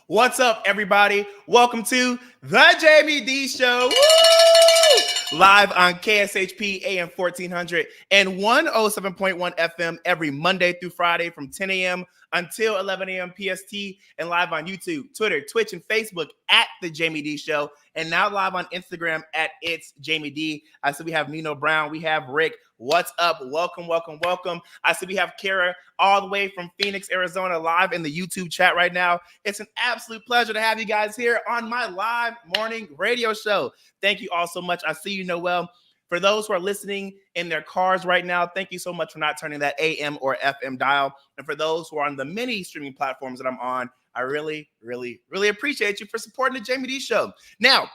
What's up, everybody? Welcome to the Jaime Dee Show. Woo! Live on KSHP AM 1400 and 107.1 FM every Monday through Friday from 10 a.m. until 11 a.m. PST, and live on YouTube, Twitter, Twitch, and Facebook at the Jaime Dee Show, and now live on Instagram at It's Jaime Dee. I see we have Nino Brown, we have Rick. What's up? Welcome, welcome, welcome. I see we have Kara all the way from Phoenix, Arizona, live in the YouTube chat right now. It's an absolute pleasure to have you guys here on my live morning radio show. Thank you all so much. I see you, Noel. For those who are listening in their cars right now, thank you so much for not turning that AM or FM dial. And for those who are on the many streaming platforms that I'm on, I really, really, really appreciate you for supporting the Jaime Dee Show. Now,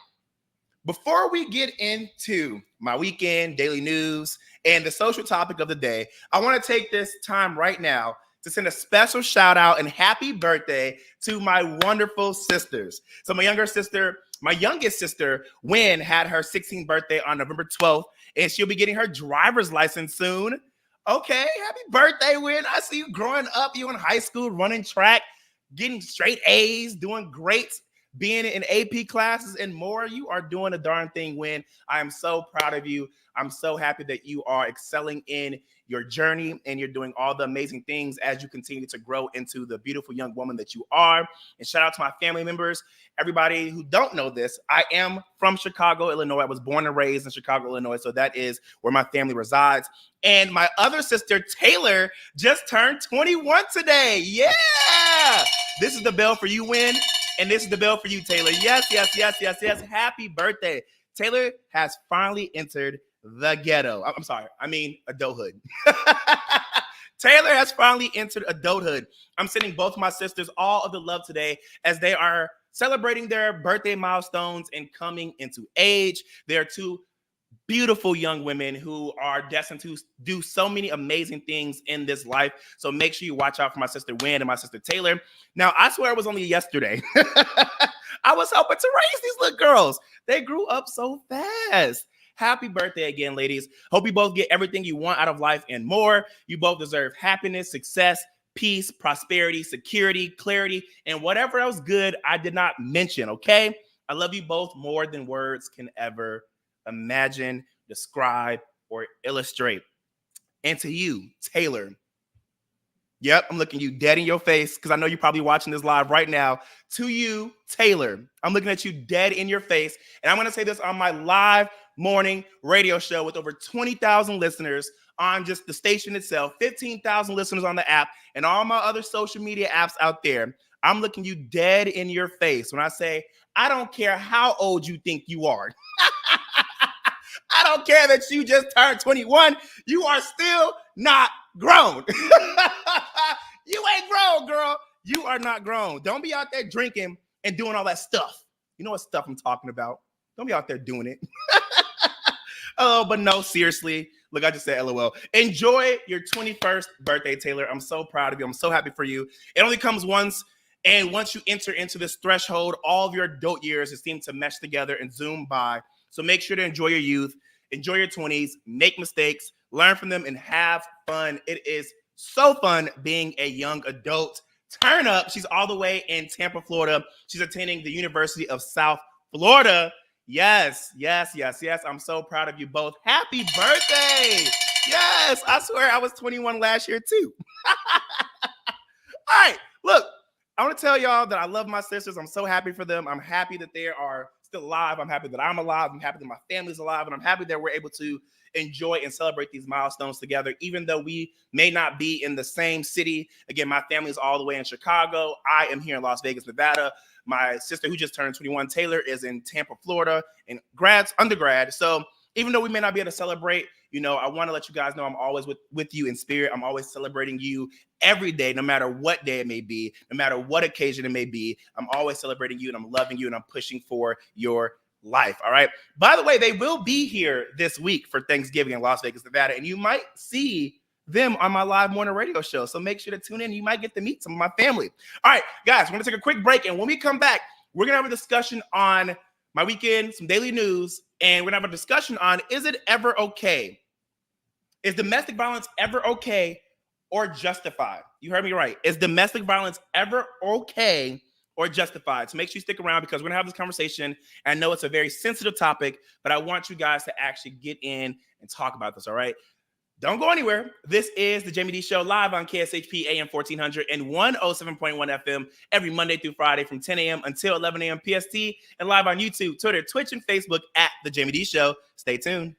before we get into my weekend, daily news, and the social topic of the day, I want to take this time right now to send a special shout out and happy birthday to my wonderful sisters. So my youngest sister, Wynn, had her 16th birthday on November 12th, and she'll be getting her driver's license soon. Okay, happy birthday, Wynn. I see you growing up. You in high school, running track, getting straight A's, doing great, being in AP classes and more. You are doing a darn thing, Wynn. I am so proud of you. I'm so happy that you are excelling in your journey and you're doing all the amazing things as you continue to grow into the beautiful young woman that you are. And shout out to my family members. Everybody who don't know this, I am from Chicago, Illinois. I was born and raised in Chicago, Illinois. So that is where my family resides. And my other sister, Taylor, just turned 21 today. Yeah. This is the bell for you, Wynn. And this is the bell for you, Taylor. Yes, yes, yes, yes, yes. Happy birthday. Taylor has finally entered the ghetto. I'm sorry. I mean, adulthood. Taylor has finally entered adulthood. I'm sending both my sisters all of the love today as they are celebrating their birthday milestones and coming into age. They are two beautiful young women who are destined to do so many amazing things in this life. So make sure you watch out for my sister Wynn and my sister Taylor. Now, I swear it was only yesterday. I was helping to raise these little girls. They grew up so fast. Happy birthday again, ladies. Hope you both get everything you want out of life and more. You both deserve happiness, success, peace, prosperity, security, clarity, and whatever else good I did not mention, okay? I love you both more than words can ever imagine, describe, or illustrate. And to you, Taylor. Yep, I'm looking you dead in your face because I know you're probably watching this live right now. To you, Taylor, I'm looking at you dead in your face. And I'm going to say this on my live morning radio show with over 20,000 listeners on just the station itself, 15,000 listeners on the app, and all my other social media apps out there. I'm looking you dead in your face when I say, I don't care how old you think you are. I don't care that you just turned 21. You are still not grown. You ain't grown, girl. You are not grown. Don't be out there drinking and doing all that stuff. You know what stuff I'm talking about. Don't be out there doing it. Oh, but no, seriously. Look, I just said LOL. Enjoy your 21st birthday, Taylor. I'm so proud of you. I'm so happy for you. It only comes once. And once you enter into this threshold, all of your adult years seem to mesh together and zoom by. So make sure to enjoy your youth, enjoy your 20s, make mistakes, learn from them, and have fun. It is so fun being a young adult. Turn up. She's all the way in Tampa, Florida. She's attending the University of South Florida. Yes, yes, yes, yes. I'm so proud of you both. Happy birthday. Yes, I swear I was 21 last year too. All right, look, I want to tell y'all that I love my sisters. I'm so happy for them. I'm happy that they are still alive. I'm happy that I'm alive. I'm happy that my family's alive. And I'm happy that we're able to enjoy and celebrate these milestones together, even though we may not be in the same city. Again, my family is all the way in Chicago. I am here in Las Vegas, Nevada. My sister, who just turned 21, Taylor, is in Tampa, Florida, in undergrad. So even though we may not be able to celebrate, you know, I want to let you guys know I'm always with you in spirit. I'm always celebrating you every day, no matter what day it may be, no matter what occasion it may be. I'm always celebrating you and I'm loving you and I'm pushing for your life. All right. By the way, they will be here this week for Thanksgiving in Las Vegas, Nevada, and you might see them on my live morning radio show. So make sure to tune in. You might get to meet some of my family. All right, guys, we're going to take a quick break. And when we come back, we're going to have a discussion on my weekend, some daily news, and we're going to have a discussion on, is it ever okay? Is domestic violence ever okay or justified? You heard me right. Is domestic violence ever okay or justified. So make sure you stick around because we're going to have this conversation. And I know it's a very sensitive topic, but I want you guys to actually get in and talk about this, all right? Don't go anywhere. This is the Jaime Dee Show live on KSHP AM 1400 and 107.1 FM every Monday through Friday from 10 a.m. until 11 a.m. PST and live on YouTube, Twitter, Twitch, and Facebook at the Jaime Dee Show. Stay tuned.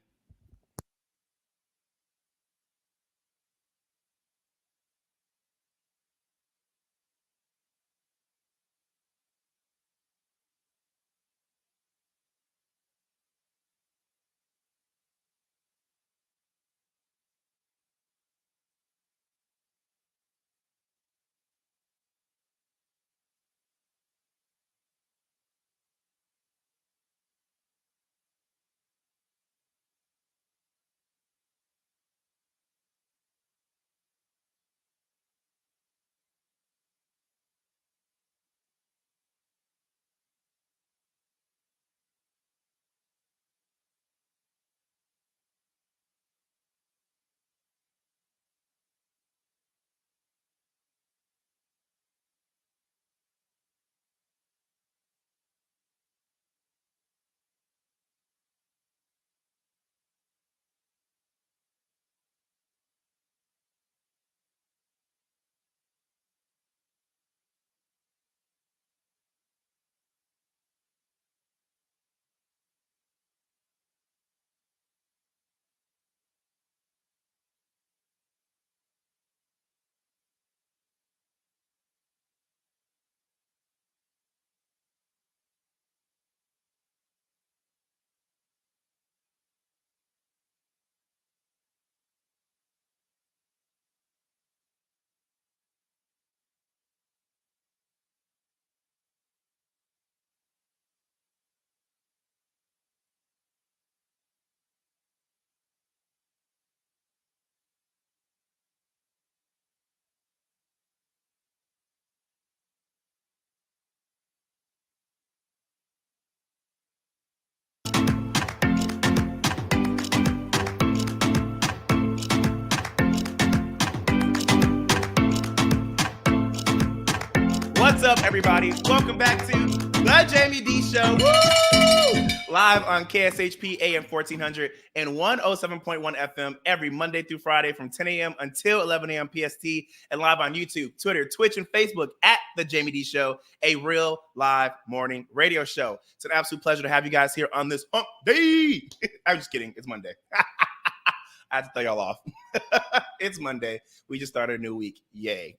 What's up, everybody? Welcome back to the Jaime Dee Show. Woo! Live on KSHP AM 1400 and 107.1 FM every Monday through Friday from 10 a.m. until 11 a.m. PST and live on YouTube, Twitter, Twitch, and Facebook at the Jaime Dee Show, a real live morning radio show. It's an absolute pleasure to have you guys here on this hump day. I'm just kidding. It's Monday. I had to throw y'all off. It's Monday. We just started a new week. Yay.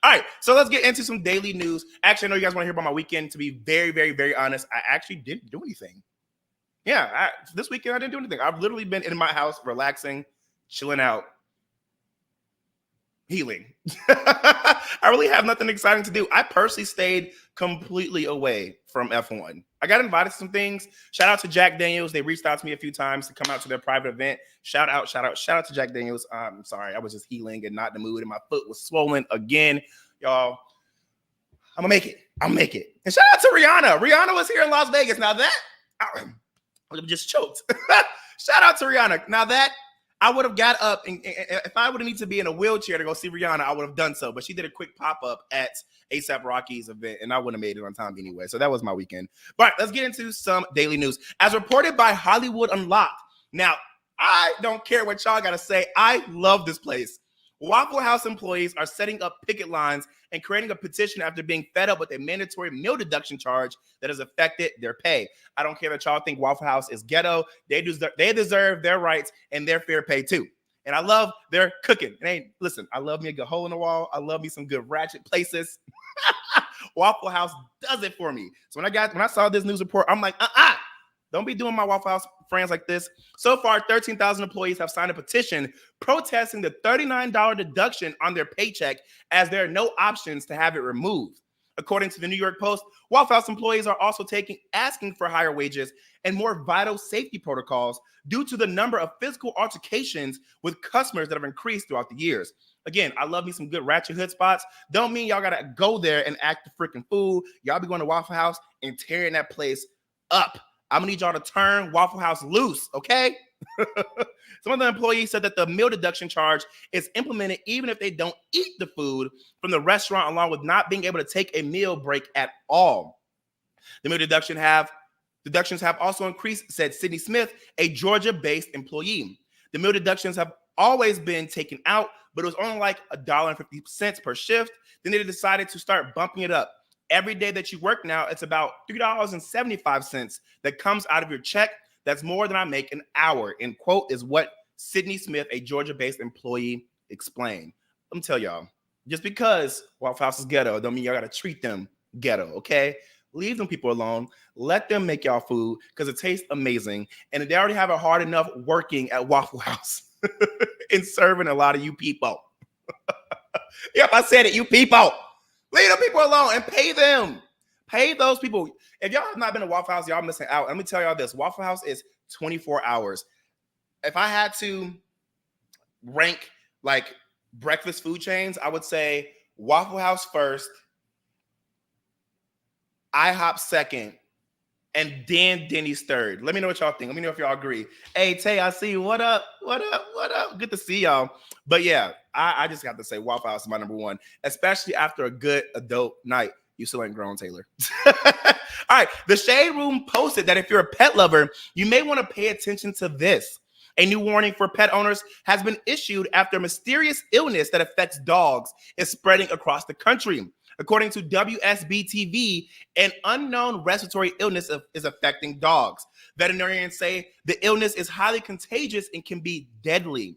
All right, so let's get into some daily news. Actually, I know you guys want to hear about my weekend. To be very, very, very honest, I actually didn't do anything. Yeah, this weekend I didn't do anything. I've literally been in my house, relaxing, chilling out, healing. I really have nothing exciting to do. I personally stayed completely away from F1. I got invited to some things. Shout out to Jack Daniels. They reached out to me a few times to come out to their private event. Shout out to Jack Daniels. I'm sorry, I was just healing and not in the mood, and my foot was swollen again. Y'all, I'm gonna make it. And shout out to Rihanna. Rihanna was here in Las Vegas. Now that I'm just choked. Shout out to Rihanna. Now that I would have got up, and if I would have needed to be in a wheelchair to go see Rihanna, I would have done so. But she did a quick pop-up at A$AP Rocky's event, and I wouldn't have made it on time anyway. So that was my weekend. But let's get into some daily news. As reported by Hollywood Unlocked. Now, I don't care what y'all got to say. I love this place. Waffle House employees are setting up picket lines and creating a petition after being fed up with a mandatory meal deduction charge that has affected their pay. I don't care that y'all think Waffle House is ghetto. They deserve their rights and their fair pay too. And I love their cooking. And listen, I love me a good hole in the wall. I love me some good ratchet places. Waffle House does it for me. So when I saw this news report, I'm like, don't be doing my Waffle House friends like this. So far, 13,000 employees have signed a petition protesting the $39 deduction on their paycheck as there are no options to have it removed. According to the New York Post, Waffle House employees are also asking for higher wages and more vital safety protocols due to the number of physical altercations with customers that have increased throughout the years. Again, I love me some good ratchet hood spots. Don't mean y'all gotta go there and act the freaking fool. Y'all be going to Waffle House and tearing that place up. I'm gonna need y'all to turn Waffle House loose, okay? Some of the employees said that the meal deduction charge is implemented even if they don't eat the food from the restaurant, along with not being able to take a meal break at all. The meal deductions have also increased, said Sydney Smith, a Georgia-based employee. The meal deductions have always been taken out, but it was only like $1.50 per shift. Then they decided to start bumping it up. Every day that you work now, it's about $3.75 that comes out of your check. That's more than I make an hour, end quote, is what Sydney Smith, a Georgia-based employee, explained. Let me tell y'all, just because Waffle House is ghetto don't mean y'all got to treat them ghetto, okay? Leave them people alone. Let them make y'all food because it tastes amazing. And they already have it hard enough working at Waffle House and serving a lot of you people. Yep, I said it, you people. Leave them people alone and pay them. Pay those people. If y'all have not been to Waffle House, y'all missing out. Let me tell y'all this. Waffle House is 24 hours. If I had to rank like breakfast food chains, I would say Waffle House first, IHOP second, and then Denny's third. Let me know what y'all think. Let me know if y'all agree. Hey, Tay, I see you. What up? What up? What up? Good to see y'all. But yeah, I just have to say Waffle House is my number one, especially after a good adult night. You still ain't grown, Taylor. All right. The Shade Room posted that if you're a pet lover, you may want to pay attention to this. A new warning for pet owners has been issued after a mysterious illness that affects dogs is spreading across the country. According to WSB-TV, an unknown respiratory illness is affecting dogs. Veterinarians say the illness is highly contagious and can be deadly.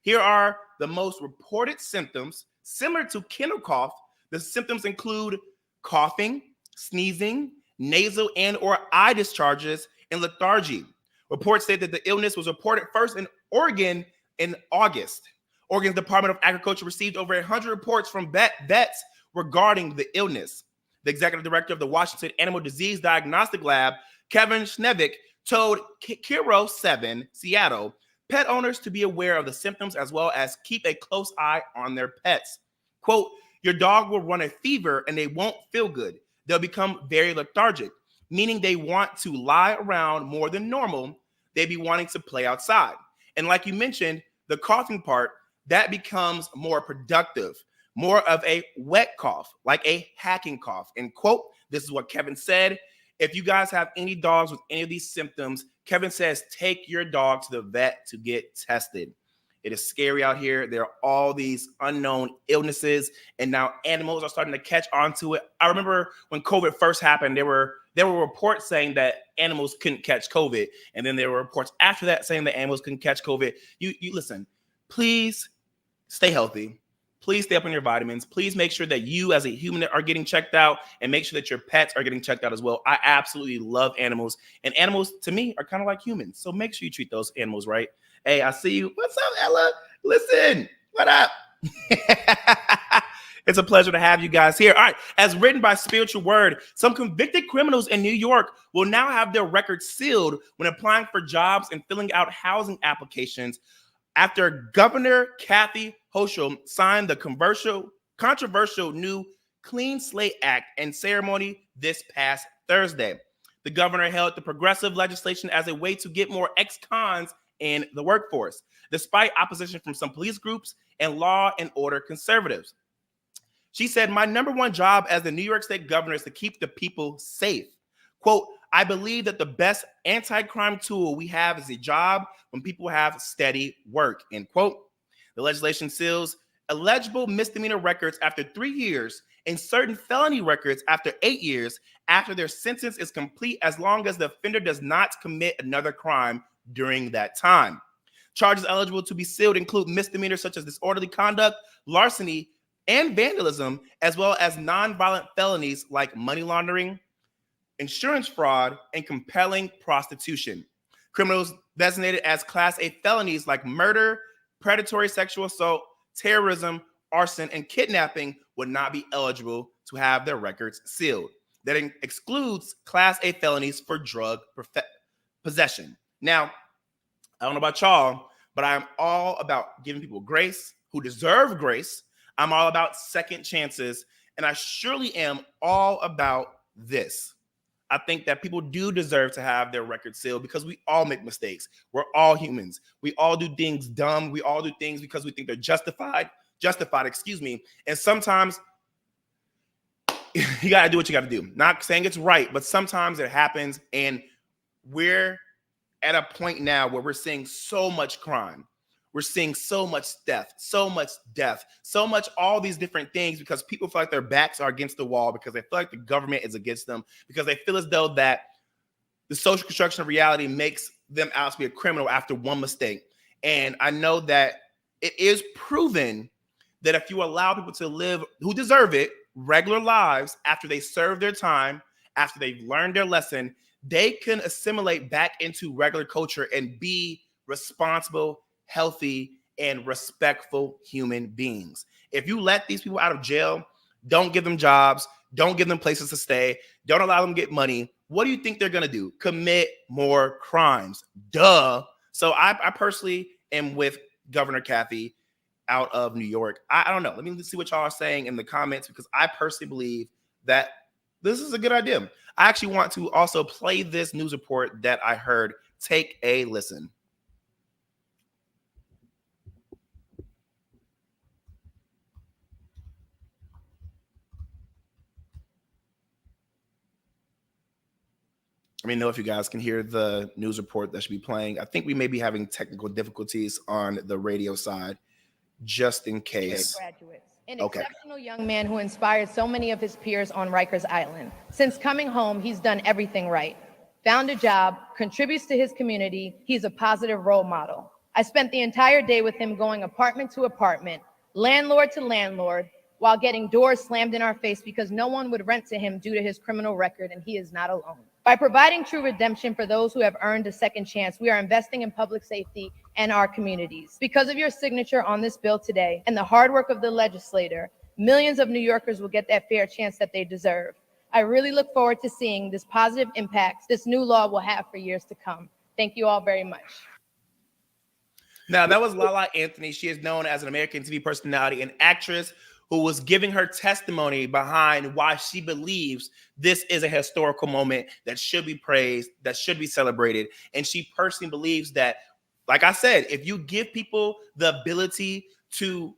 Here are the most reported symptoms. Similar to kennel cough, the symptoms include coughing, sneezing, nasal and or eye discharges, and lethargy. Reports say that the illness was reported first in Oregon in August. Oregon's Department of Agriculture received over 100 reports from vets regarding the illness. The executive director of the Washington Animal Disease Diagnostic Lab, Kevin Schnevik, told Kiro 7 Seattle pet owners to be aware of the symptoms as well as keep a close eye on their pets. Quote, your dog will run a fever and they won't feel good. They'll become very lethargic, meaning they want to lie around more than normal. They be wanting to play outside. And like you mentioned, the coughing part, that becomes more productive, more of a wet cough, like a hacking cough. And quote, this is what Kevin said. If you guys have any dogs with any of these symptoms, Kevin says, take your dog to the vet to get tested. It is scary out here. There are all these unknown illnesses, and now animals are starting to catch on to it. I remember when COVID first happened, there were reports saying that animals couldn't catch COVID, and then there were reports after that saying that animals couldn't catch COVID. You listen, please stay healthy. Please stay up on your vitamins. Please make sure that you as a human are getting checked out, and make sure that your pets are getting checked out as well. I absolutely love animals, and animals to me are kind of like humans. So make sure you treat those animals right. Hey, I see you. What's up, Ella? Listen, what up? It's a pleasure to have you guys here. All right, as written by Spiritual Word, some convicted criminals in New York will now have their records sealed when applying for jobs and filling out housing applications after Governor Kathy Hochul signed the controversial new Clean Slate Act and ceremony this past Thursday. The governor held the progressive legislation as a way to get more ex-cons in the workforce, despite opposition from some police groups and law and order conservatives. She said, my number one job as the New York State governor is to keep the people safe. Quote, I believe that the best anti-crime tool we have is a job when people have steady work, end quote. The legislation seals eligible misdemeanor records after 3 years and certain felony records after 8 years after their sentence is complete, as long as the offender does not commit another crime during that time. Charges eligible to be sealed include misdemeanors such as disorderly conduct, larceny, and vandalism, as well as nonviolent felonies like money laundering, insurance fraud, and compelling prostitution. Criminals designated as Class A felonies like murder, predatory sexual assault, terrorism, arson, and kidnapping would not be eligible to have their records sealed. That excludes Class A felonies for drug possession. Now, I don't know about y'all, but I'm all about giving people grace who deserve grace. I'm all about second chances, and I surely am all about this. I think that people do deserve to have their record sealed because we all make mistakes. We're all humans. We all do things dumb. We all do things because we think they're justified, and sometimes you got to do what you got to do. Not saying it's right, but sometimes it happens, and we're at a point now where we're seeing so much crime. We're seeing so much death, so much all these different things because people feel like their backs are against the wall because they feel like the government is against them because they feel as though that the social construction of reality makes them out to be a criminal after one mistake. And I know that it is proven that if you allow people to live who deserve it, regular lives after they serve their time, after they've learned their lesson, they can assimilate back into regular culture and be responsible, healthy, and respectful human beings. If you let these people out of jail, don't give them jobs, don't give them places to stay, don't allow them to get money, what do you think they're going to do? Commit more crimes. Duh. So I personally am with Governor Kathy out of New York. I don't know. Let me see what y'all are saying in the comments because I personally believe that this is a good idea. I actually want to also play this news report that I heard. Take a listen. Let me know if you guys can hear the news report that should be playing. I think we may be having technical difficulties on the radio side, just in case. Graduates. An exceptional young man who inspired so many of his peers on Rikers Island. Since coming home, he's done everything right. Found a job, contributes to his community. He's a positive role model. I spent the entire day with him going apartment to apartment, landlord to landlord, while getting doors slammed in our face because no one would rent to him due to his criminal record, and he is not alone. By providing true redemption for those who have earned a second chance, we are investing in public safety and our communities. Because of your signature on this bill today and the hard work of the legislator, millions of New Yorkers will get that fair chance that they deserve. I really look forward to seeing this positive impact this new law will have for years to come. Thank you all very much. Now, that was Lala Anthony. She is known as an American TV personality and actress who was giving her testimony behind why she believes this is a historical moment that should be praised, that should be celebrated. And she personally believes that, like I said, if you give people the ability to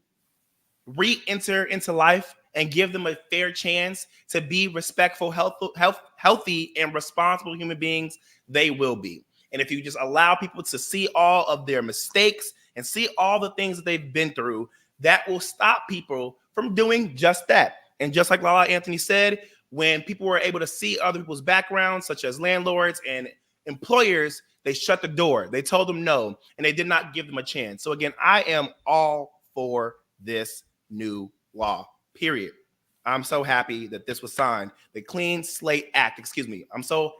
re-enter into life and give them a fair chance to be respectful, healthy, and responsible human beings, they will be. And if you just allow people to see all of their mistakes and see all the things that they've been through, that will stop people from doing just that. And just like Lala Anthony said, when people were able to see other people's backgrounds, such as landlords and employers, they shut the door. They told them no, and they did not give them a chance. So again, I am all for this new law, period. I'm so happy that this was signed. The Clean Slate Act, I'm so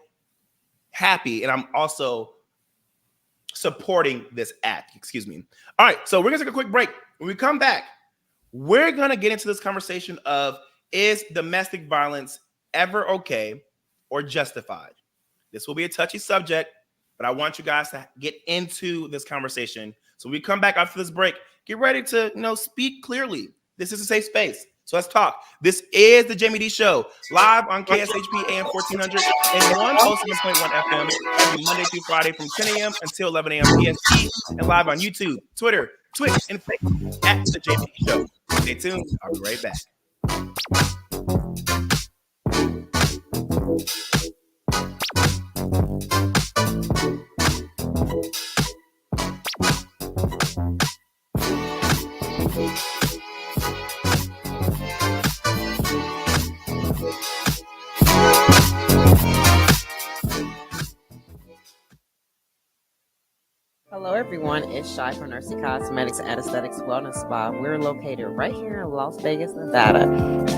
happy, and I'm also supporting this act, All right, so we're going to take a quick break. When we come back, we're going to get into this conversation of, is domestic violence ever okay or justified? This will be a touchy subject, but I want you guys to get into this conversation. So when we come back after this break, get ready to, speak clearly. This is a safe space. So let's talk. This is the Jaime Dee Show, live on KSHP AM 1400 and 107.1 FM every Monday through Friday from 10 a.m. until 11 a.m. PST, and live on YouTube, Twitter, Twitch, and Facebook at the Jaime Dee Show. Stay tuned. I'll be right back. Hello everyone, it's Shy from Nursing Cosmetics and Aesthetics Wellness Spa. We're located right here in Las Vegas, Nevada.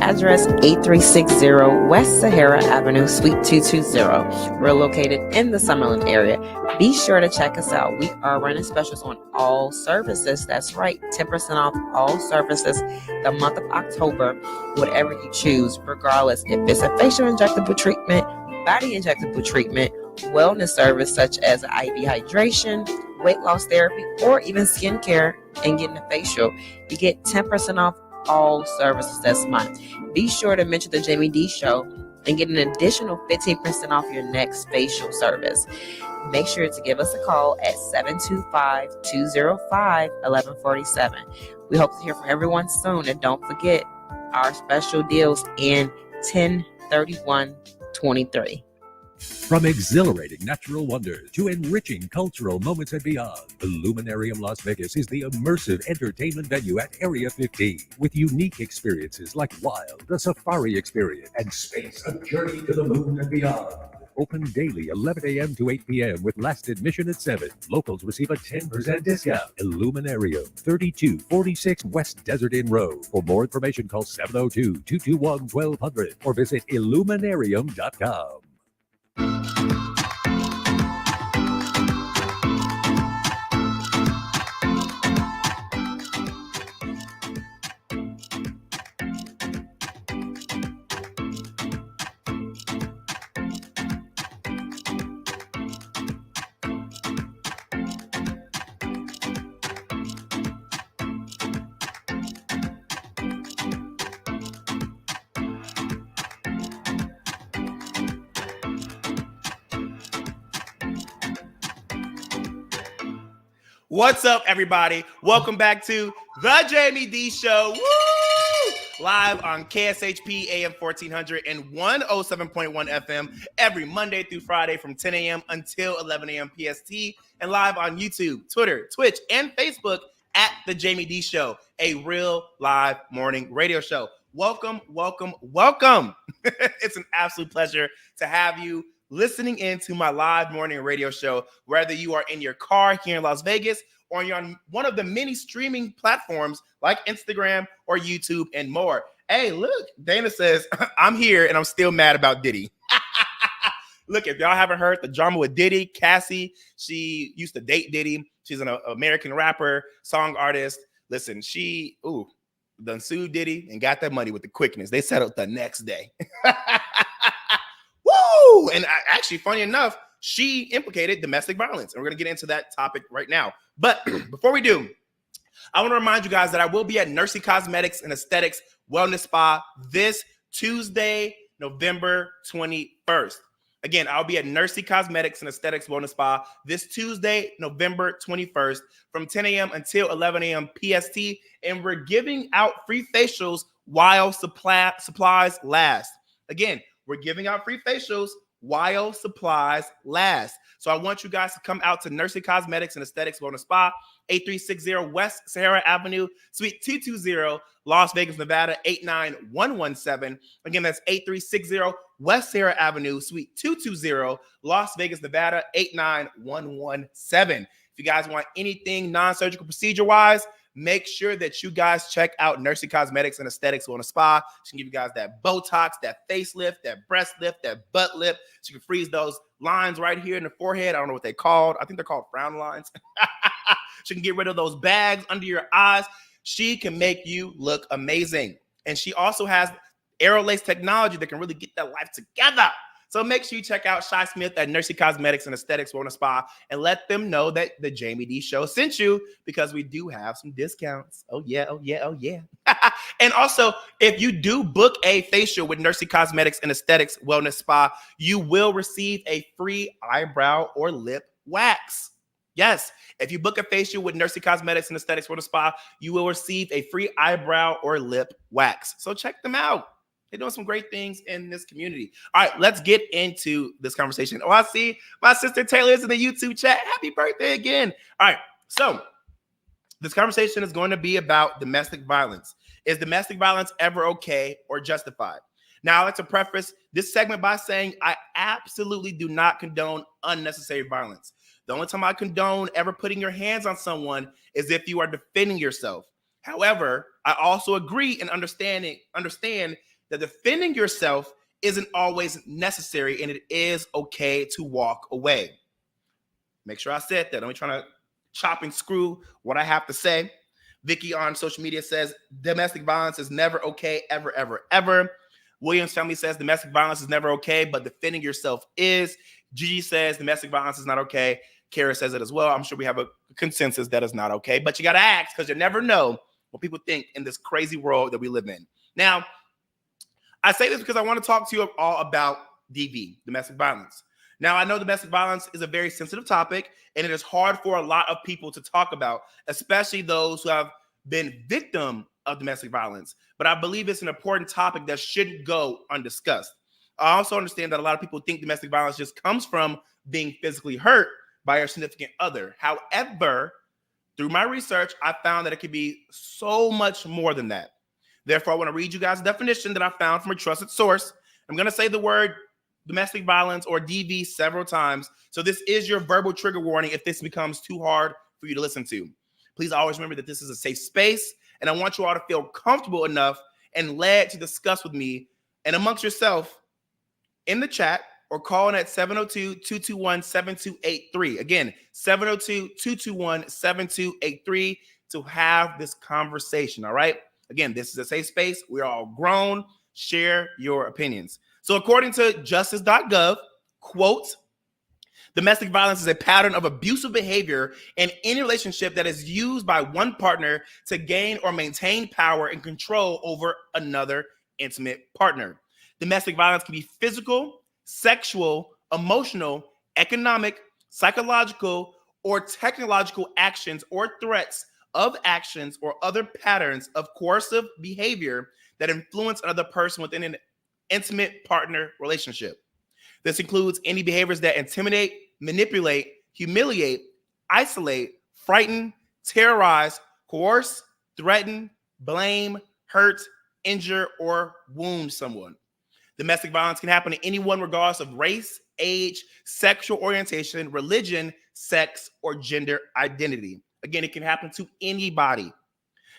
Address 8360 West Sahara Avenue, Suite 220. We're located in the Summerlin area. Be sure to check us out. We are running specials on all services. That's right, 10% off all services the month of October, whatever you choose, regardless if it's a facial injectable treatment, body injectable treatment, wellness service such as IV hydration, weight loss therapy, or even skincare and getting a facial. You get 10% off all services this month. Be sure to mention the Jaime Dee Show and get an additional 15% off your next facial service. Make sure to give us a call at 725-205-1147. We hope to hear from everyone soon, and don't forget our special deals in 10/31/23. From exhilarating natural wonders to enriching cultural moments and beyond, Illuminarium Las Vegas is the immersive entertainment venue at Area 15 with unique experiences like Wild, the Safari Experience, and Space, a journey to the moon and beyond. Open daily 11 a.m. to 8 p.m. with last admission at 7. Locals receive a 10% discount. Illuminarium, 3246 West Desert Inn Road. For more information, call 702-221-1200 or visit illuminarium.com. What's up, everybody? Welcome back to the Jaime Dee Show. Woo! Live on KSHP AM 1400 and 107.1 FM every Monday through Friday from 10 a.m. until 11 a.m. PST, and live on YouTube, Twitter, Twitch, and Facebook at the Jaime Dee Show, a real live morning radio show. Welcome, welcome, welcome. It's an absolute pleasure to have you listening into my live morning radio show, whether you are in your car here in Las Vegas or you're on one of the many streaming platforms like Instagram or YouTube and more. Hey, look, Dana says, I'm here and I'm still mad about Diddy. Look, if y'all haven't heard the drama with Diddy, Cassie, she used to date Diddy. She's an American rapper, song artist. Listen, she done sued Diddy and got that money with the quickness. They settled the next day. Woo! And actually, funny enough, she implicated domestic violence. And we're going to get into that topic right now. But before we do, I want to remind you guys that I will be at Nursey Cosmetics and Aesthetics Wellness Spa this Tuesday, November 21st. Again, I'll be at Nursey Cosmetics and Aesthetics Wellness Spa this Tuesday, November 21st from 10 a.m. until 11 a.m. PST. And we're giving out free facials while supplies last. Again, we're giving out free facials while supplies last. So I want you guys to come out to Nursey Cosmetics and Aesthetics Wellness Spa, 8360 West Sahara Avenue, Suite 220, Las Vegas, Nevada, 89117. Again, that's 8360 West Sahara Avenue, Suite 220, Las Vegas, Nevada, 89117. If you guys want anything non-surgical procedure-wise, make sure that you guys check out Nursey Cosmetics and Aesthetics Wellness Spa. She can give you guys that Botox, that facelift, that breast lift, that butt lift. She can freeze those lines right here in the forehead. I don't know what they're called. I think they're called frown lines. She can get rid of those bags under your eyes. She can make you look amazing. And she also has Aerolace technology that can really get that life together. So make sure you check out Shy Smith at Nursey Cosmetics and Aesthetics Wellness Spa and let them know that the Jaime Dee Show sent you, because we do have some discounts. Oh yeah, oh yeah, oh yeah. And also, if you do book a facial with Nursey Cosmetics and Aesthetics Wellness Spa, you will receive a free eyebrow or lip wax. Yes, if you book a facial with Nursey Cosmetics and Aesthetics Wellness Spa, you will receive a free eyebrow or lip wax. So check them out. They're doing some great things in this community. All right, let's get into this conversation. Oh, I see my sister Taylor is in the YouTube chat. Happy birthday again. All right, so this conversation is going to be about domestic violence. Is domestic violence ever okay or justified? Now, I like to preface this segment by saying I absolutely do not condone unnecessary violence. The only time I condone ever putting your hands on someone is if you are defending yourself. However, I also agree and understand that defending yourself isn't always necessary, and it is okay to walk away. Make sure I said that. I'm trying to chop and screw what I have to say. Vicky on social media says domestic violence is never okay, ever, ever, ever. Williams family says domestic violence is never okay, but defending yourself is. Gigi says domestic violence is not okay. Kara says it as well. I'm sure we have a consensus that is not okay, but you got to ask, because you never know what people think in this crazy world that we live in. Now, I say this because I want to talk to you all about DV, domestic violence. Now, I know domestic violence is a very sensitive topic, and it is hard for a lot of people to talk about, especially those who have been victim of domestic violence. But I believe it's an important topic that shouldn't go undiscussed. I also understand that a lot of people think domestic violence just comes from being physically hurt by your significant other. However, through my research, I found that it could be so much more than that. Therefore, I want to read you guys a definition that I found from a trusted source. I'm going to say the word domestic violence or DV several times. So this is your verbal trigger warning if this becomes too hard for you to listen to. Please always remember that this is a safe space, and I want you all to feel comfortable enough and led to discuss with me and amongst yourself in the chat or call in at 702-221-7283. Again, 702-221-7283 to have this conversation, all right? Again, this is a safe space. We're all grown. Share your opinions. So according to justice.gov, quote, domestic violence is a pattern of abusive behavior in any relationship that is used by one partner to gain or maintain power and control over another intimate partner. Domestic violence can be physical, sexual, emotional, economic, psychological, or technological actions or threats of actions or other patterns of coercive behavior that influence another person within an intimate partner relationship. This includes any behaviors that intimidate, manipulate, humiliate, isolate, frighten, terrorize, coerce, threaten, blame, hurt, injure, or wound someone. Domestic violence can happen to anyone regardless of race, age, sexual orientation, religion, sex, or gender identity. Again, it can happen to anybody.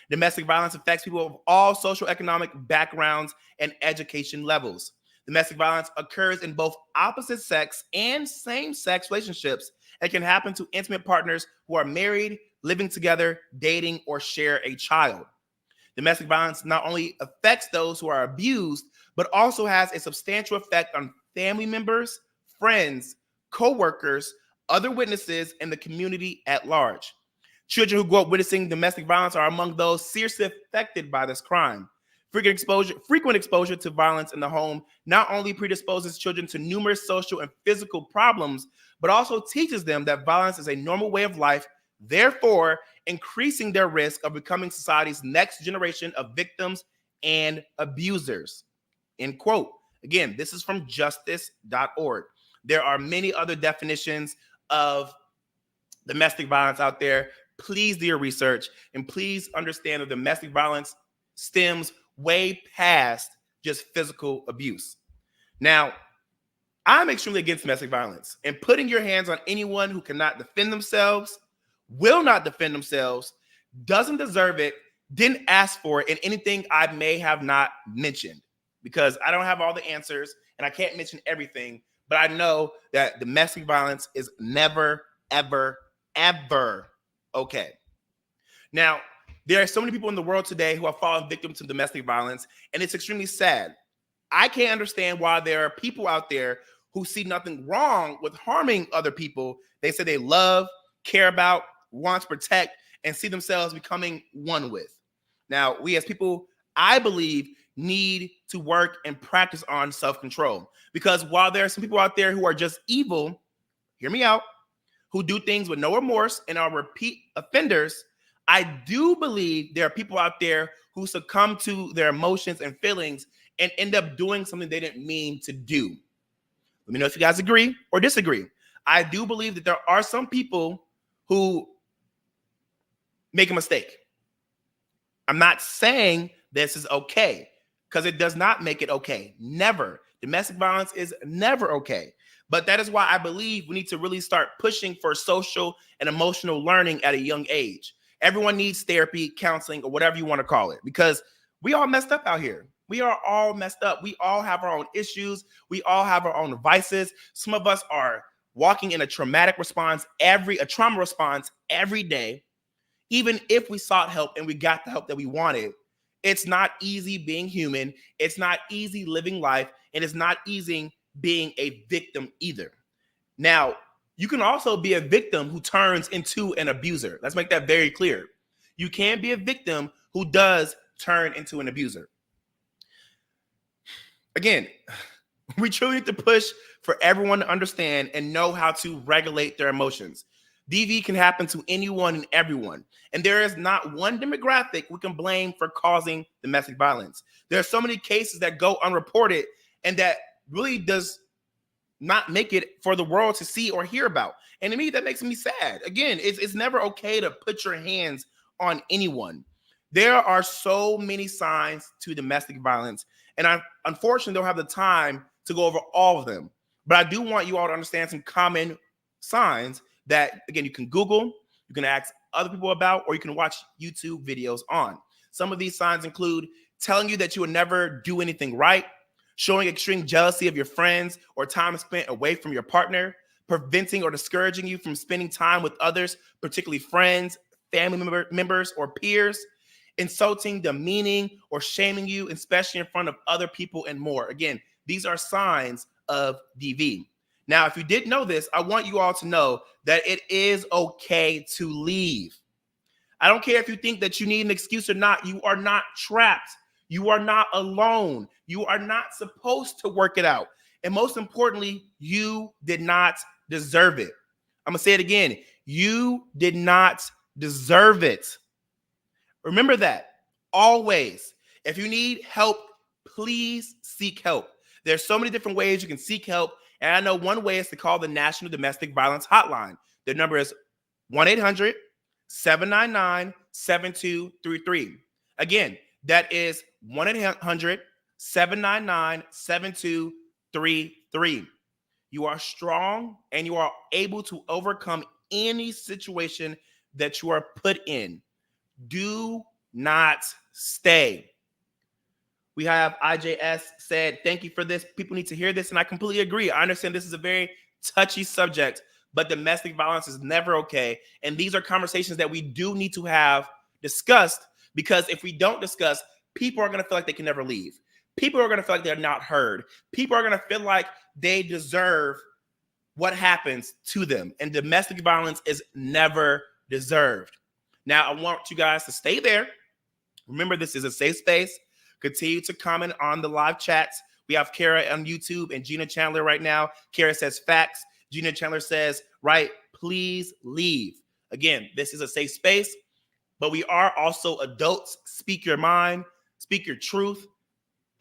Domestic violence affects people of all social economic backgrounds and education levels. Domestic violence occurs in both opposite sex and same-sex relationships and can happen to intimate partners who are married, living together, dating, or share a child. Domestic violence not only affects those who are abused, but also has a substantial effect on family members, friends, co-workers, other witnesses, and the community at large. Children who grow up witnessing domestic violence are among those seriously affected by this crime. Frequent exposure to violence in the home not only predisposes children to numerous social and physical problems, but also teaches them that violence is a normal way of life, therefore increasing their risk of becoming society's next generation of victims and abusers. End quote. Again, this is from justice.org. There are many other definitions of domestic violence out there. Please do your research, and please understand that domestic violence stems way past just physical abuse. Now, I'm extremely against domestic violence, and putting your hands on anyone who cannot defend themselves, will not defend themselves, doesn't deserve it, didn't ask for it, and anything I may have not mentioned, because I don't have all the answers, and I can't mention everything, but I know that domestic violence is never, ever, ever okay. Now, there are so many people in the world today who have fallen victim to domestic violence, and it's extremely sad. I can't understand why there are people out there who see nothing wrong with harming other people they say they love, care about, want to protect, and see themselves becoming one with. Now, we as people, I believe, need to work and practice on self-control, because while there are some people out there who are just evil, hear me out, who do things with no remorse and are repeat offenders, I do believe there are people out there who succumb to their emotions and feelings and end up doing something they didn't mean to do. Let me know if you guys agree or disagree. I do believe that there are some people who make a mistake. I'm not saying this is okay, because it does not make it okay. Never. Domestic violence is never okay. But that is why I believe we need to really start pushing for social and emotional learning at a young age. Everyone needs therapy, counseling, or whatever you want to call it, because we all messed up out here. We are all messed up. We all have our own issues. We all have our own vices. Some of us are walking in a trauma response every day. Even if we sought help and we got the help that we wanted, it's not easy being human. It's not easy living life, and it's not easy being a victim either. Now, you can also be a victim who turns into an abuser. Let's make that very clear. You can be a victim who does turn into an abuser. again, we truly need to push for everyone to understand and know how to regulate their emotions. DV can happen to anyone and everyone. And there is not one demographic we can blame for causing domestic violence. There are so many cases that go unreported and that really does not make it for the world to see or hear about. And to me, that makes me sad. Again, it's never okay to put your hands on anyone. There are so many signs to domestic violence, and I unfortunately don't have the time to go over all of them. But I do want you all to understand some common signs that, again, you can Google, you can ask other people about, or you can watch YouTube videos on. Some of these signs include telling you that you will never do anything right, showing extreme jealousy of your friends or time spent away from your partner, preventing or discouraging you from spending time with others, particularly friends, family members, or peers, insulting, demeaning, or shaming you, especially in front of other people, and more. Again, these are signs of DV. Now, if you didn't know this, I want you all to know that it is okay to leave. I don't care if you think that you need an excuse or not. You are not trapped. You are not alone. You are not supposed to work it out. And most importantly, you did not deserve it. I'm going to say it again. You did not deserve it. Remember that always. If you need help, please seek help. There's so many different ways you can seek help. And I know one way is to call the National Domestic Violence Hotline. Their number is 1-800-799-7233. Again, that is 1-800-799-7233. You are strong and you are able to overcome any situation that you are put in. Do not stay. We have IJS said, thank you for this. People need to hear this. And I completely agree. I understand this is a very touchy subject, but domestic violence is never okay. And these are conversations that we do need to have discussed, because if we don't discuss, people are going to feel like they can never leave. People are going to feel like they're not heard. People are going to feel like they deserve what happens to them. And domestic violence is never deserved. Now, I want you guys to stay there. Remember, this is a safe space. Continue to comment on the live chats. We have Kara on YouTube and Gina Chandler right now. Kara says facts. Gina Chandler says, right, please leave. Again, this is a safe space, but we are also adults. Speak your mind, speak your truth,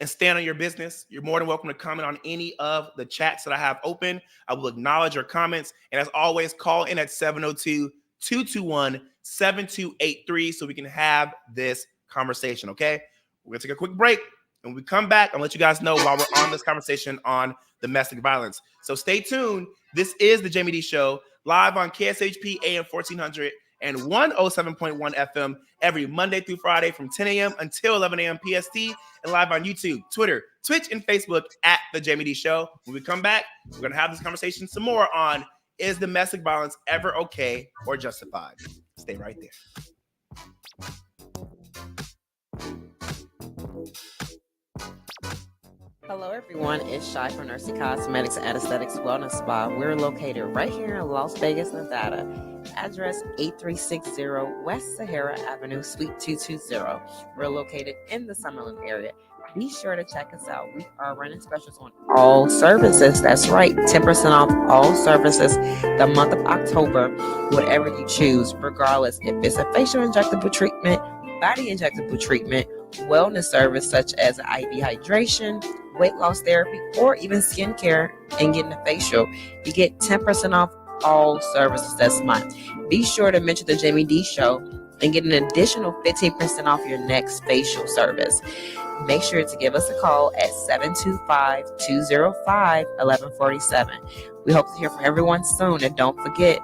and stand on your business. You're more than welcome to comment on any of the chats that I have open. I will acknowledge your comments. And as always, call in at 702-221-7283 so we can have this conversation, okay? We're going to take a quick break. And when we come back, I'll let you guys know while we're on this conversation on domestic violence. So stay tuned. This is the Jaime Dee Show, live on KSHP AM 1400 and 107.1 FM every Monday through Friday from 10 a.m. until 11 a.m. PST, and live on YouTube, Twitter, Twitch, and Facebook at the Jaime Dee Show. When we come back, we're going to have this conversation some more on, is domestic violence ever okay or justified? Stay right there. Hello, everyone. It's Shy from Nursing Cosmetics and Aesthetics Wellness Spa. We're located right here in Las Vegas, Nevada. Address 8360 West Sahara Avenue, Suite 220. We're located in the Summerlin area. Be sure to check us out. We are running specials on all services. That's right, 10% off all services the month of October, whatever you choose, regardless if it's a facial injectable treatment, body injectable treatment, wellness service such as IV hydration, weight loss therapy, or even skincare and getting a facial. You get 10% off all services this month. Be sure to mention the Jaime Dee Show and get an additional 15% off your next facial service. Make sure to give us a call at 725-205-1147. We hope to hear from everyone soon. And don't forget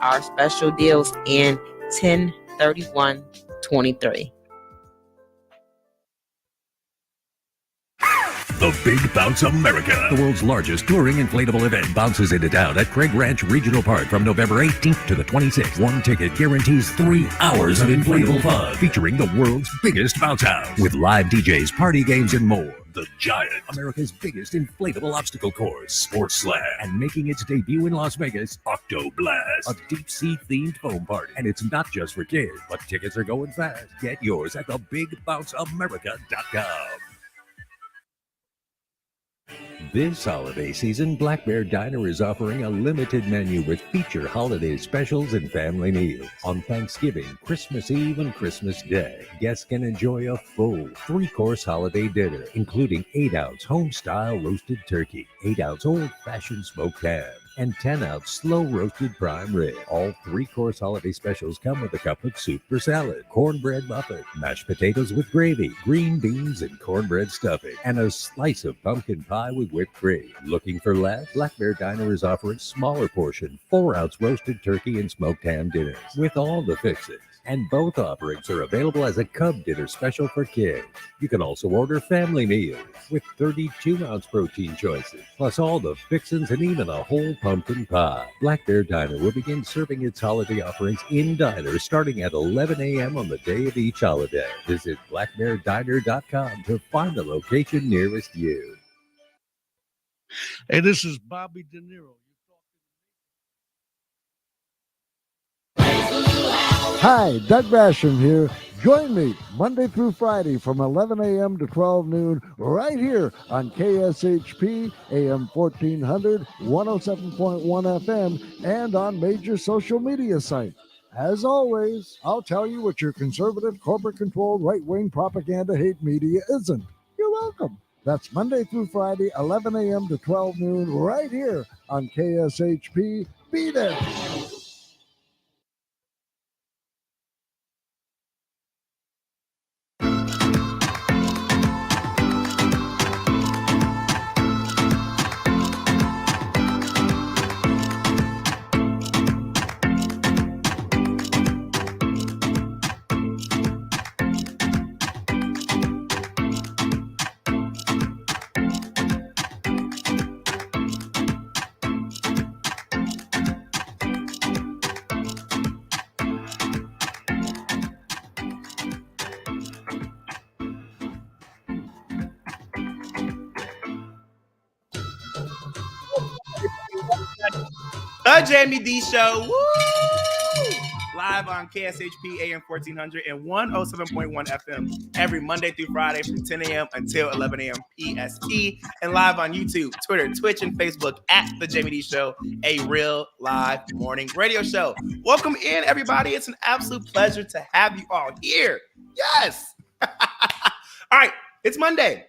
our special deals in 10/31/23. The Big Bounce America, the world's largest touring inflatable event, bounces into town at Craig Ranch Regional Park from November 18th to the 26th. One ticket guarantees 3 hours of inflatable fun, featuring the world's biggest bounce house, with live DJs, party games, and more. The Giant, America's biggest inflatable obstacle course, Sports Slam, and making its debut in Las Vegas, Octo Blast, a deep-sea themed foam party. And it's not just for kids, but tickets are going fast. Get yours at thebigbounceamerica.com. This holiday season, Black Bear Diner is offering a limited menu with feature holiday specials and family meals. On Thanksgiving, Christmas Eve, and Christmas Day, guests can enjoy a full 3-course holiday dinner, including 8-ounce home-style roasted turkey, 8-ounce old-fashioned smoked ham, and 10-ounce slow-roasted prime rib. All 3-course holiday specials come with a cup of soup for salad, cornbread muffin, mashed potatoes with gravy, green beans and cornbread stuffing, and a slice of pumpkin pie with whipped cream. Looking for less? Black Bear Diner is offering smaller portion, 4-ounce roasted turkey and smoked ham dinners with all the fixings. And both offerings are available as a Cub Dinner special for kids. You can also order family meals with 32-ounce protein choices, plus all the fixins and even a whole pumpkin pie. Black Bear Diner will begin serving its holiday offerings in diners starting at 11 a.m. on the day of each holiday. Visit blackbeardiner.com to find the location nearest you. Hey, this is Bobby De Niro. Hi, Doug Basham here. Join me Monday through Friday from 11 a.m. to 12 noon right here on KSHP AM 1400, 107.1 FM, and on major social media sites. As always, I'll tell you what your conservative, corporate-controlled, right-wing propaganda hate media isn't. You're welcome. That's Monday through Friday, 11 a.m. to 12 noon right here on KSHP. Be there. The Jaime Dee Show. Woo! Live on KSHP AM 1400 and 107.1 FM every Monday through Friday from 10 a.m. until 11 a.m. PST. And live on YouTube, Twitter, Twitch, and Facebook at The Jaime Dee Show, a real live morning radio show. Welcome in, everybody. It's an absolute pleasure to have you all here. Yes. All right. It's Monday.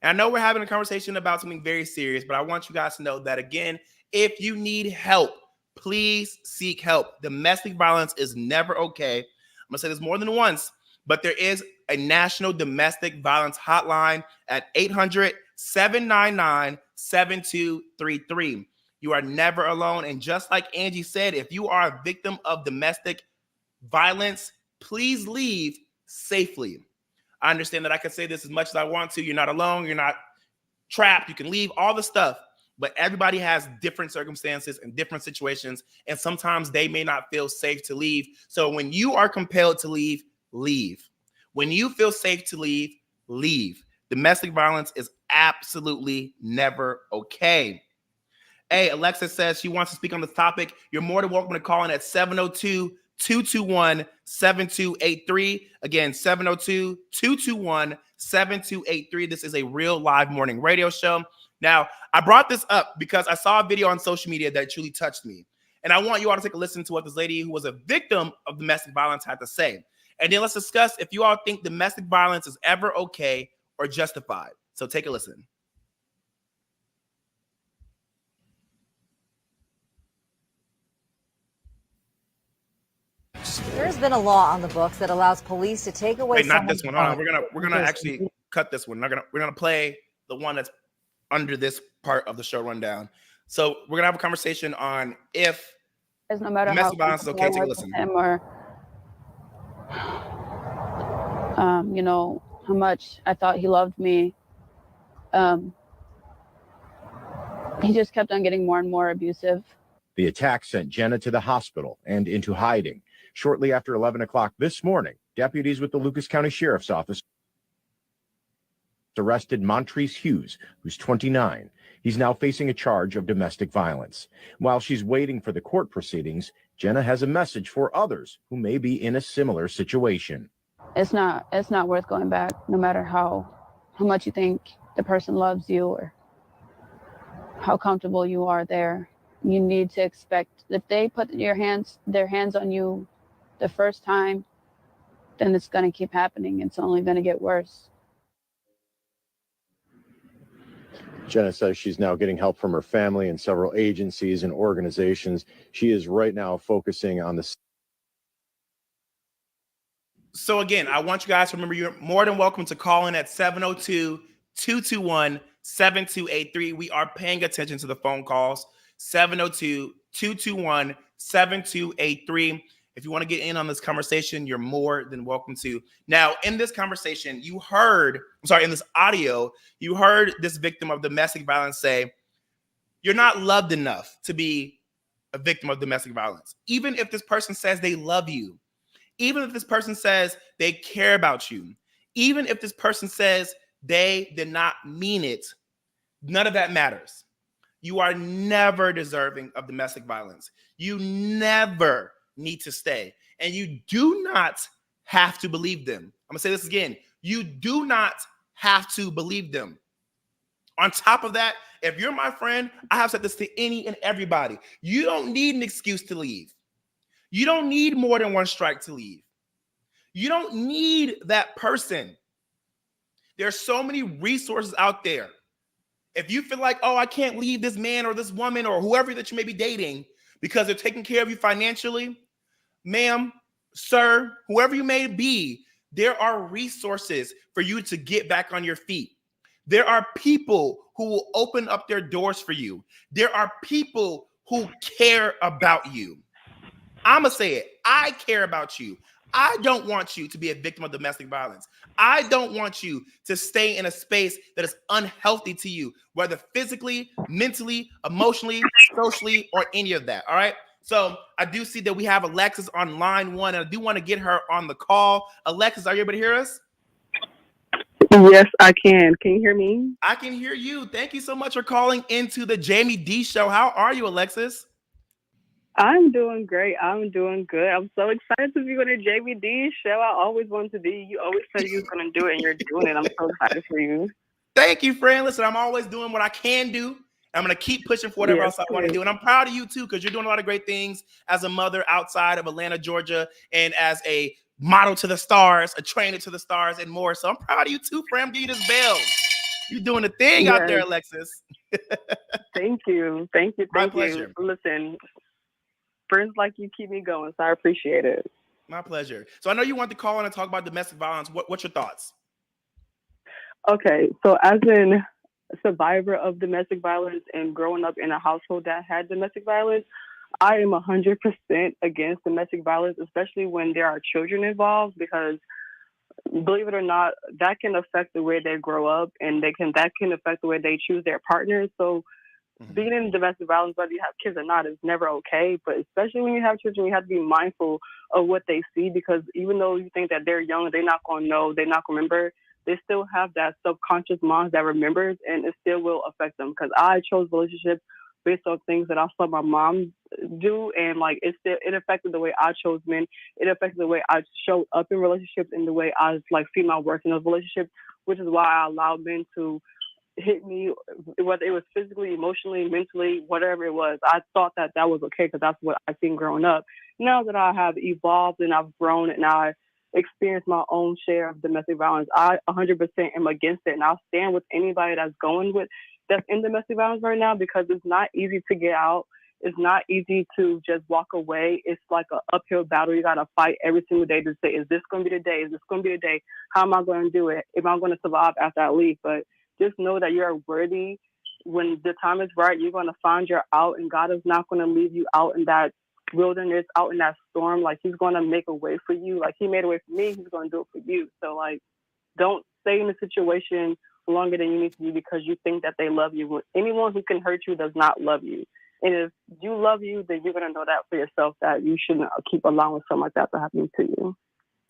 And I know we're having a conversation about something very serious, but I want you guys to know that, again, if you need help, please seek help. Domestic violence is never okay. I'm going to say this more than once, but there is a national domestic violence hotline at 800-799-7233. You are never alone. And just like Angie said, if you are a victim of domestic violence, please leave safely. I understand that I can say this as much as I want to. You're not alone. You're not trapped. You can leave, all the stuff. But everybody has different circumstances and different situations, and sometimes they may not feel safe to leave. So when you are compelled to leave, leave. When you feel safe to leave, leave. Domestic violence is absolutely never okay. Hey, Alexa says she wants to speak on this topic. You're more than welcome to call in at 702-221-7283. Again, 702-221-7283. This is a real live morning radio show. Now, I brought this up because I saw a video on social media that truly touched me. And I want you all to take a listen to what this lady who was a victim of domestic violence had to say. And then let's discuss if you all think domestic violence is ever okay or justified. So take a listen. There's been a law on the books that allows police to take away. Wait, not this one. Hold on. We're gonna actually cut this one. We're gonna play the one that's under this part of the show rundown. So we're gonna have a conversation on if no matter domestic violence is okay. Take a listen. Or you know, how much I thought he loved me. He just kept on getting more and more abusive. The attack sent Jenna to the hospital and into hiding. Shortly after 11 o'clock this morning, deputies with the Lucas County Sheriff's Office arrested Montrese Hughes, who's 29. He's now facing a charge of domestic violence. While she's waiting for the court proceedings, Jenna has a message for others who may be in a similar situation. It's not worth going back, no matter how much you think the person loves you or how comfortable you are there. You need to expect if they put their hands on you the first time, then it's going to keep happening. It's only going to get worse. Jenna says she's now getting help from her family and several agencies and organizations. She is right now focusing on the. So again, I want you guys to remember you're more than welcome to call in at 702-221-7283. We are paying attention to the phone calls. 702-221-7283. If you want to get in on this conversation, you're more than welcome to. Now, in this conversation, in this audio, you heard this victim of domestic violence say, you're not loved enough to be a victim of domestic violence. Even if this person says they love you, even if this person says they care about you, even if this person says they did not mean it, none of that matters. You are never deserving of domestic violence. You never need to stay. And you do not have to believe them. I'm going to say this again. You do not have to believe them. On top of that, if you're my friend, I have said this to any and everybody. You don't need an excuse to leave. You don't need more than one strike to leave. You don't need that person. There's so many resources out there. If you feel like, oh, I can't leave this man or this woman or whoever that you may be dating because they're taking care of you financially, ma'am, sir, whoever you may be, there are resources for you to get back on your feet. There are people who will open up their doors for you. There are people who care about you. I'm going to say it. I care about you. I don't want you to be a victim of domestic violence. I don't want you to stay in a space that is unhealthy to you, whether physically, mentally, emotionally, socially, or any of that. All right. So I do see that we have Alexis on line one, and I do want to get her on the call. Alexis, are you able to hear us? Yes, I can. Can you hear me? I can hear you. Thank you so much for calling into the Jaime Dee Show. How are you, Alexis? I'm doing great. I'm doing good. I'm so excited to be on the Jaime Dee Show. I always wanted to be. You always said you were going to do it, and you're doing it. I'm so excited for you. Thank you, friend. Listen, I'm always doing what I can do. I'm going to keep pushing for whatever else I want to do. And I'm proud of you, too, because you're doing a lot of great things as a mother outside of Atlanta, Georgia, and as a model to the stars, a trainer to the stars, and more. So I'm proud of you, too, friend. I'm giving you this bell. You're doing the thing out there, Alexis. Thank you. Thank you. My pleasure. Listen, friends like you keep me going, so I appreciate it. My pleasure. So I know you want to call in and talk about domestic violence. What's your thoughts? Okay, so as a survivor of domestic violence and growing up in a household that had domestic violence, I am 100% against domestic violence, especially when there are children involved, because believe it or not, that can affect the way they grow up, and that can affect the way they choose their partners. So being in domestic violence, whether you have kids or not, is never okay. But especially when you have children, you have to be mindful of what they see, because even though you think that they're young, they're not going to know, they're not going to remember, they still have that subconscious mind that remembers, and it still will affect them. Because I chose relationships based on things that I saw my mom do, and like it affected the way I chose men. It affected the way I showed up in relationships and the way I like see my worth in those relationships, which is why I allowed men to hit me, whether it was physically, emotionally, mentally, whatever it was. I thought that was okay because that's what I've seen growing up. Now that I have evolved and I've grown and I experienced my own share of domestic violence, I 100% am against it, and I'll stand with anybody that's in domestic violence right now, because it's not easy to get out. It's not easy to just walk away. It's like an uphill battle. You got to fight every single day to say, is this going to be the day? Is this going to be the day? How am I going to do it? Am I going to survive after I leave? But just know that you're worthy. When the time is right, you're going to find your out, and God is not going to leave you out in that wilderness, out in that storm. Like, he's going to make a way for you. Like he made a way for me, he's going to do it for you. So like, don't stay in a situation longer than you need to be because you think that they love you. Anyone who can hurt you does not love you. And if you love you, then you're going to know that for yourself, that you shouldn't keep allowing something like that to happen to you.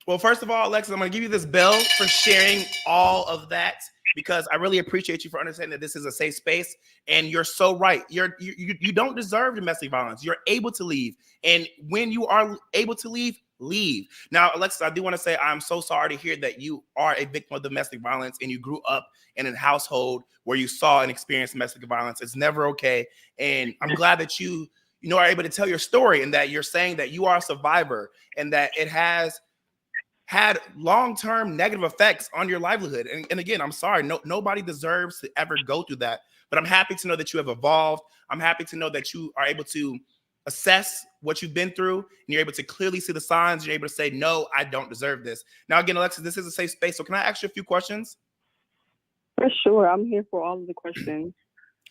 Well, first of all, Alexis, I'm going to give you this bell for sharing all of that, because I really appreciate you for understanding that this is a safe space. And you're so right. You don't deserve domestic violence. You're able to leave. And when you are able to leave, leave. Now, Alexis, I do want to say I'm so sorry to hear that you are a victim of domestic violence and you grew up in a household where you saw and experienced domestic violence. It's never okay. And I'm glad that you are able to tell your story and that you're saying that you are a survivor and that it has had long-term negative effects on your livelihood. And again, I'm sorry, nobody deserves to ever go through that. But I'm happy to know that you have evolved. I'm happy to know that you are able to assess what you've been through and you're able to clearly see the signs. You're able to say, no, I don't deserve this. Now, again, Alexis, this is a safe space. So can I ask you a few questions? For sure. I'm here for all of the questions.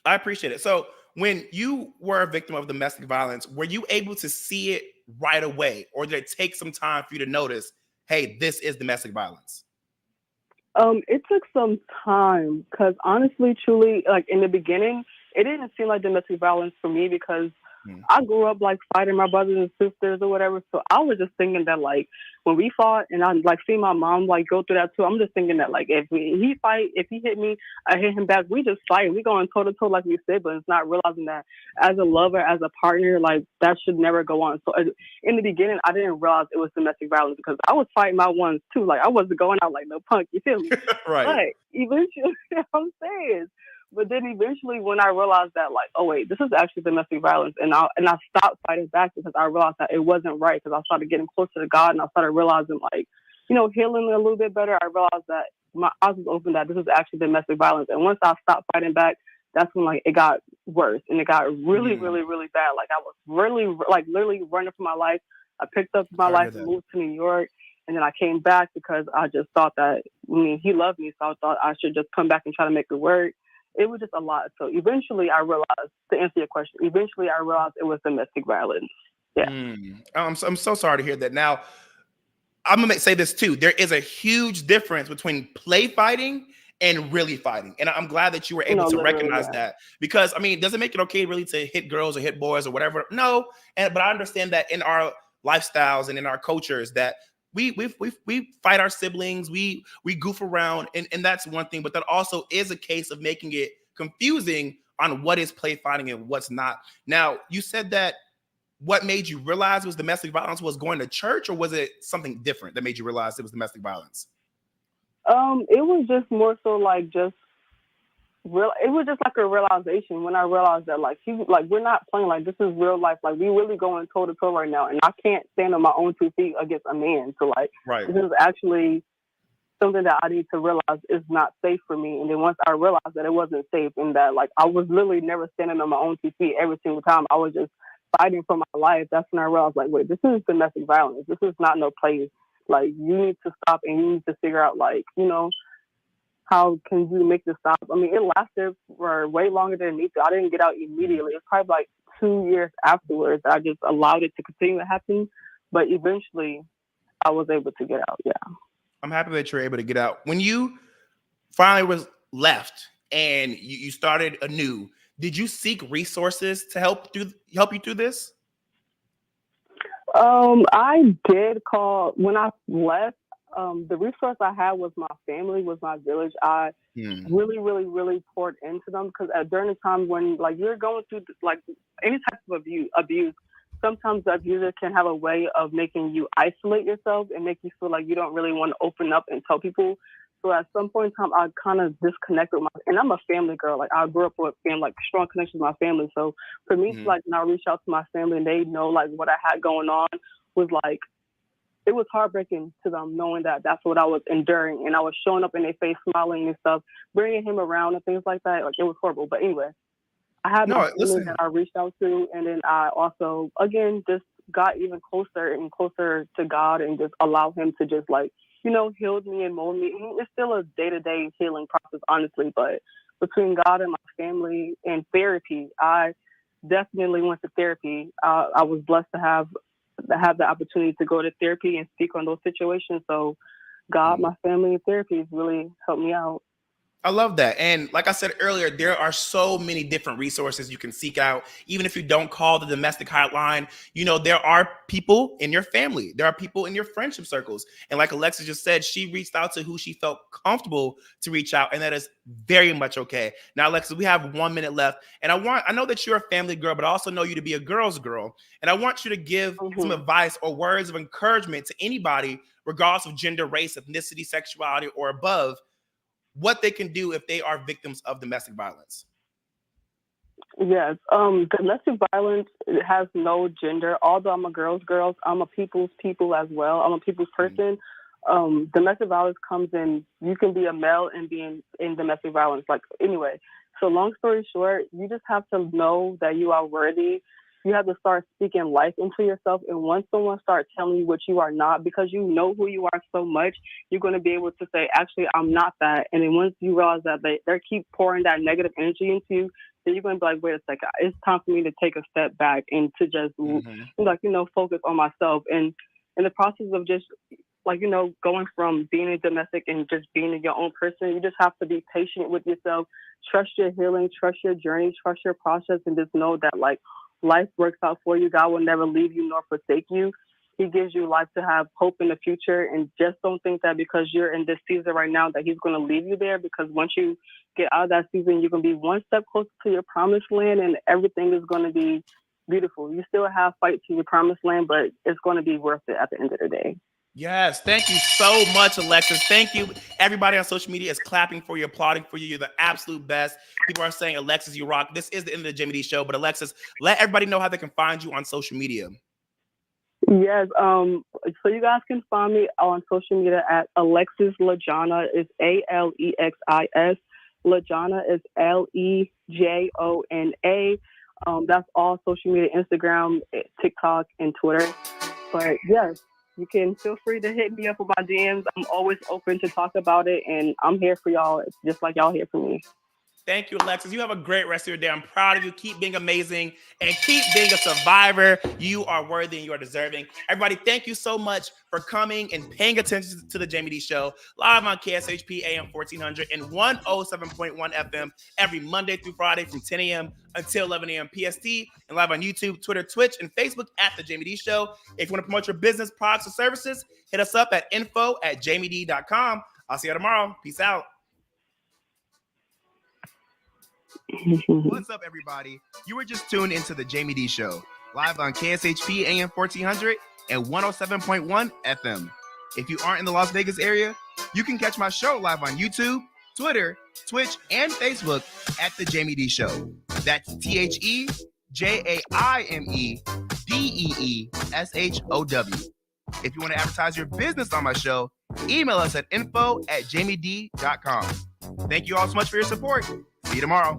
I appreciate it. So when you were a victim of domestic violence, were you able to see it right away? Or did it take some time for you to notice, hey, this is domestic violence? It took some time because honestly, truly, like in the beginning, it didn't seem like domestic violence for me because I grew up like fighting my brothers and sisters or whatever. So I was just thinking that like when we fought and I like see my mom like go through that too, I'm just thinking that like if he hit me, I hit him back. We just fight. We going toe to toe like we siblings, not realizing that as a lover, as a partner, like that should never go on. So in the beginning, I didn't realize it was domestic violence because I was fighting my ones too. Like I wasn't going out like no punk. You feel me? Right. But eventually, I'm saying. But then eventually when I realized that like, oh wait, this is actually domestic violence and I stopped fighting back because I realized that it wasn't right because I started getting closer to God and I started realizing like, healing a little bit better. I realized that my eyes was open that this is actually domestic violence. And once I stopped fighting back, that's when like it got worse and it got really, really, really bad. Like I was really like literally running for my life. I picked up my life and moved to New York. And then I came back because I just thought that, he loved me. So I thought I should just come back and try to make it work. It was just a lot. So eventually I realized, to answer your question, it was domestic violence. Yeah. I'm so sorry to hear that. Now, I'm going to say this too. There is a huge difference between play fighting and really fighting. And I'm glad that you were able to recognize that because, does it make it okay really to hit girls or hit boys or whatever? No. But I understand that in our lifestyles and in our cultures that we fight our siblings, we goof around, and that's one thing. But that also is a case of making it confusing on what is play fighting and what's not. Now, you said that what made you realize it was domestic violence was going to church, or was it something different that made you realize it was domestic violence? It was just more so like just it was just like a realization when I realized that like we're not playing, like this is real life, like we really going toe to toe right now, and I can't stand on my own 2 feet against a man. So like this is actually something that I need to realize is not safe for me. And then once I realized that it wasn't safe and that like I was literally never standing on my own 2 feet every single time, I was just fighting for my life. That's when I realized like, wait, this is domestic violence. This is not no play. Like you need to stop and you need to figure out like, how can you make this stop? It lasted for way longer than it needed to. I didn't get out immediately. It's probably like 2 years afterwards. I just allowed it to continue to happen. But eventually I was able to get out. Yeah. I'm happy that you're able to get out. When you finally was left and you started anew, did you seek resources to help you through this? I did call when I left. The resource I had was my family, was my village. I really, really, really poured into them because during the time when like you're going through like any type of abuse, sometimes the abuser can have a way of making you isolate yourself and make you feel like you don't really want to open up and tell people. So at some point in time, I kind of disconnected and I'm a family girl. Like I grew up with like strong connections with my family. So for me, like when I reached out to my family and they know like what I had going on was like, it was heartbreaking to them knowing that that's what I was enduring. And I was showing up in their face, smiling and stuff, bringing him around and things like that. Like it was horrible. But anyway, I had my family that I reached out to. And then I also, again, just got even closer and closer to God and just allow him to just like, healed me and mold me. It's still a day-to-day healing process, honestly. But between God and my family and therapy, I definitely went to therapy. I was blessed to have the opportunity to go to therapy and speak on those situations. So God, my family, and therapy has really helped me out. I love that. And like I said earlier, there are so many different resources you can seek out. Even if you don't call the domestic hotline, there are people in your family. There are people in your friendship circles. And like Alexa just said, she reached out to who she felt comfortable to reach out. And that is very much okay. Now, Alexa, we have 1 minute left. And I know that you're a family girl, but I also know you to be a girl's girl. And I want you to give some advice or words of encouragement to anybody, regardless of gender, race, ethnicity, sexuality, or above, what they can do if they are victims of domestic violence. Yes, domestic violence has no gender. Although I'm a girl's girl, I'm a people's people as well. I'm a people's person. Domestic violence comes in, you can be a male and be in domestic violence. Anyway, so long story short, you just have to know that you are worthy. You have to start speaking life into yourself. And once someone starts telling you what you are not, because you know who you are so much, you're going to be able to say, actually, I'm not that. And then once you realize that they keep pouring that negative energy into you, then you're going to be like, wait a second, it's time for me to take a step back and to just, focus on myself. And in the process of just, going from being a domestic and just being your own person, you just have to be patient with yourself, trust your healing, trust your journey, trust your process, and just know that, life works out for you. God will never leave you nor forsake you. He gives you life to have hope in the future. And just don't think that because you're in this season right now that he's going to leave you there, because once you get out of that season, you're going to be one step closer to your promised land and everything is going to be beautiful. You still have fight to your promised land, but it's going to be worth it at the end of the day. Yes, thank you so much, Alexis. Thank you. Everybody on social media is clapping for you, applauding for you. You're the absolute best. People are saying, Alexis, you rock. This is the end of the Jaime Dee show, but Alexis, let everybody know how they can find you on social media. Yes, so you guys can find me on social media at Alexis Lejona. It's Alexis. Lejona is Lejona. That's all social media, Instagram, TikTok, and Twitter. But yes, you can feel free to hit me up with my DMs. I'm always open to talk about it, and I'm here for y'all. It's just like y'all here for me. Thank you, Alexis. You have a great rest of your day. I'm proud of you. Keep being amazing and keep being a survivor. You are worthy and you are deserving. Everybody, thank you so much for coming and paying attention to the Jaime Dee show, live on KSHP AM 1400 and 107.1 FM every Monday through Friday from 10 a.m. until 11 a.m. PST, and live on YouTube, Twitter, Twitch, and Facebook at the Jaime Dee show. If you want to promote your business, products, or services, hit us up at info@jaimedee.com. I'll see you tomorrow. Peace out. What's up, everybody? You were just tuned into the Jaime Dee show, live on KSHP AM 1400 and 107.1 FM. If you aren't in the Las Vegas area, you can catch my show live on YouTube, Twitter, Twitch, and Facebook at the Jaime Dee show. That's TheJaimedEeshow. If you want to advertise your business on my show, email us at info@jaimedee.com. Thank you all so much for your support. See you tomorrow.